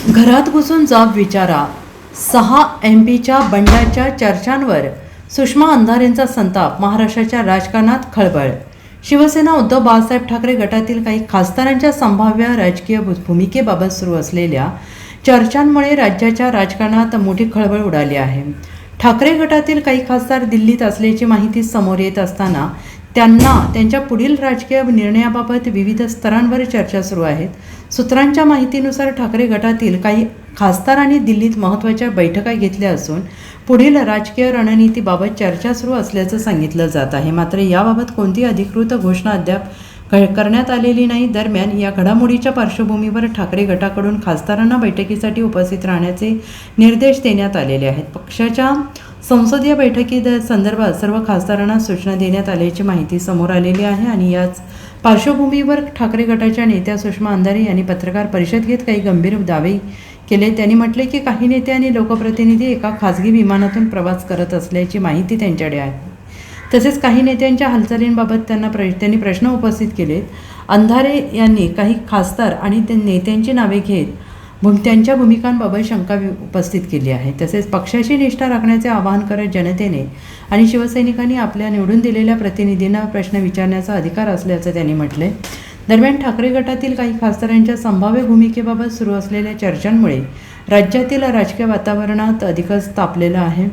घरात घुसून जाब विचारा. 6 एमपीच्या बंडाच्या चर्चांवर सुषमा अंधारेंचा संताप. महाराष्ट्राच्या राजकारणात खळबळ. शिवसेना उद्धव बाळासाहेब ठाकरे गटातील काही खासदारांच्या संभाव्य राजकीय भूमिकेबाबत सुरू असलेल्या चर्चांमुळे राज्याच्या राजकारणात मोठी खळबळ उडाली आहे. ठाकरे गटातील काही खासदार दिल्लीत असल्याची माहिती समोर येत असताना त्यांना त्यांच्या पुढील राजकीय निर्णयाबाबत विविध स्तरांवर चर्चा सुरू आहेत. सूत्रांच्या माहितीनुसार ठाकरे गटातील काही खासदारांनी दिल्लीत महत्त्वाच्या बैठका घेतल्या असून पुढील राजकीय रणनीतीबाबत चर्चा सुरू असल्याचं सांगितलं जात आहे. मात्र याबाबत कोणतीही अधिकृत घोषणा अद्याप करण्यात आलेली नाही. दरम्यान या घडामोडीच्या पार्श्वभूमीवर ठाकरे गटाकडून खासदारांना बैठकीसाठी उपस्थित राहण्याचे निर्देश देण्यात आलेले आहेत. पक्षाच्या संसदीय संदर्भात सर्व खासदारांना सूचना देण्यात आल्याची माहिती समोर आलेली आहे. आणि याच पार्श्वभूमीवर ठाकरे गटाच्या नेत्या सुषमा अंधारे यांनी पत्रकार परिषद घेत काही गंभीर दावे केले. त्यांनी म्हटले की काही नेते आणि लोकप्रतिनिधी एका खासगी विमानातून प्रवास करत असल्याची माहिती त्यांच्याकडे आहे. तसेच काही नेत्यांच्या हालचालींबाबत त्यांनी प्रश्न उपस्थित केलेत. अंधारे यांनी काही खासदार आणि नेत्यांची नावे घेत त्यांच्या भूमिकांबाबत शंका उपस्थित केली आहे. तसेच पक्षाची निष्ठा राखण्याचे आवाहन करत जनतेने आणि शिवसैनिकांनी आपल्या निवडून दिलेल्या प्रतिनिधींना प्रश्न विचारण्याचा अधिकार असल्याचं त्यांनी म्हटले. दरम्यान ठाकरे गटातील काही खासदारांच्या संभाव्य भूमिकेबाबत सुरू असलेल्या चर्चांमुळे राज्यातील राजकीय वातावरणात अधिकच तापलेलं आहे.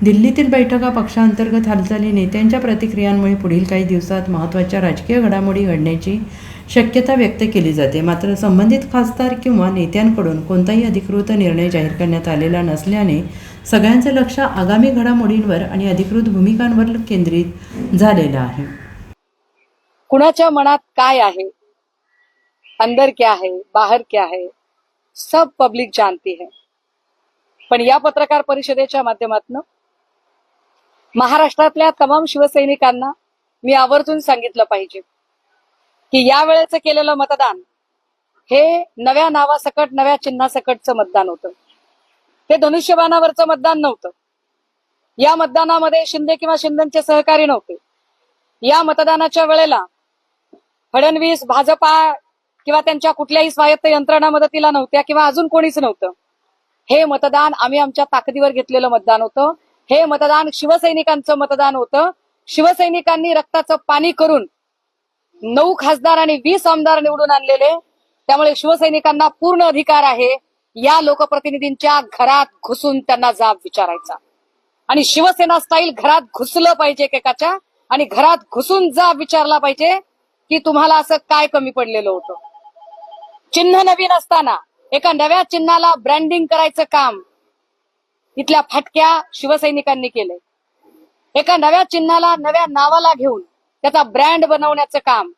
दिल्लीतील बैठका, पक्षांतर्गत हालचाली, नेत्यांच्या प्रतिक्रियांमुळे पुढील काही दिवसात महत्त्वाच्या राजकीय घडामोडी घडण्याची शक्यता व्यक्त केली जाते. मात्र संबंधित खासदार किंवा नेत्यांकडून कोणताही अधिकृत निर्णय जाहीर करण्यात आलेला नसल्याने सगळ्यांचे लक्ष आगामी घडामोडींवर आणि अधिकृत भूमिकांवर केंद्रित झालेलं आहे. कुणाच्या मनात काय आहे, अंदर क्या है, बाहर क्या है, सब पब्लिक जानती है. पण या पत्रकार परिषदेच्या माध्यमातून महाराष्ट्रातल्या तमाम शिवसैनिकांना मी आवर्जून सांगितलं पाहिजे की या वेळेचं केलेलं मतदान हे नव्या नावासकट, नव्या चिन्हासकटचं मतदान होतं. ते धनुष्यबाणावरचं मतदान नव्हतं. या मतदानामध्ये शिंदे किंवा शिंदेचे सहकारी नव्हते. या मतदानाच्या वेळेला फडणवीस, भाजपा किंवा त्यांच्या कुठल्याही स्वायत्त यंत्रणा मदतीला नव्हत्या किंवा अजून कोणीच नव्हतं. हे मतदान आम्ही आमच्या ताकदीवर घेतलेलं मतदान होतं. हे मतदान शिवसैनिकांचं मतदान होतं. शिवसैनिकांनी रक्ताचं पाणी करून 9 खासदार आणि 20 आमदार निवडून आणलेले. त्यामुळे शिवसैनिकांना पूर्ण अधिकार आहे या लोकप्रतिनिधींच्या घरात घुसून त्यांना जाब विचारायचा. आणि शिवसेना स्टाईल घरात घुसलं पाहिजे एकेकाच्या, आणि घरात घुसून जाब विचारला पाहिजे की तुम्हाला असं काय कमी पडलेलं होतं. चिन्ह नवीन असताना एका नव्या चिन्हाला ब्रँडिंग करायचं काम इथल्या फाटक्या शिवसैनिकांनी केलंय. एका नव्या चिन्हाला, नव्या नावाला घेऊन त्याचा ब्रँड बनवण्याचं काम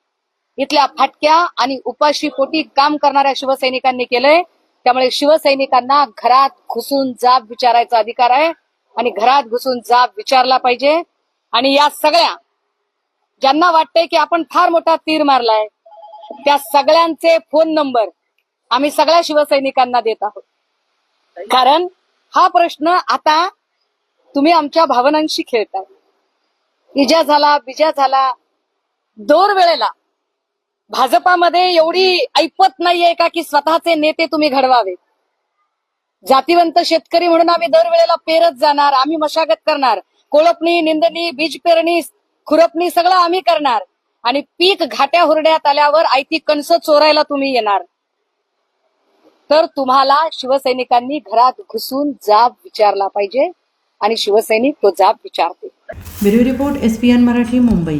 इथल्या फाटक्या आणि उपाशी पोटी काम करणाऱ्या शिवसैनिकांनी केलंय. त्यामुळे शिवसैनिकांना घरात घुसून जाब विचारायचा अधिकार आहे आणि घरात घुसून जाब विचारला पाहिजे. आणि या सगळ्या ज्यांना वाटतंय की आपण फार मोठा तीर मारलाय, त्या सगळ्यांचे फोन नंबर आम्ही सगळ्या शिवसैनिकांना देत आहोत. कारण हा प्रश्न आता तुम्ही आमच्या भावनांशी खेळताय. इजा झाला, बिजा झाला. 2 वेळेला भाजपामध्ये एवढी ऐपत नाहीये का की स्वतःचे नेते तुम्ही घडवावे. जातीवंत शेतकरी म्हणून आम्ही दरवेळेला पेरत जाणार, आम्ही मशागत करणार, कोळपणी, निंदणी, बीज पेरणी, खुरपणी सगळं आम्ही करणार. आणि पीक घाट्या हुरड्यात आल्यावर आयती कणस चोरायला तुम्ही येणार. तर तुम्हाला शिवसैनिकांनी घरात घुसून जाब विचारला पाहिजे आणि शिवसैनिक तो जाब विचारते. Bureau report, SPN Marathi, Mumbai.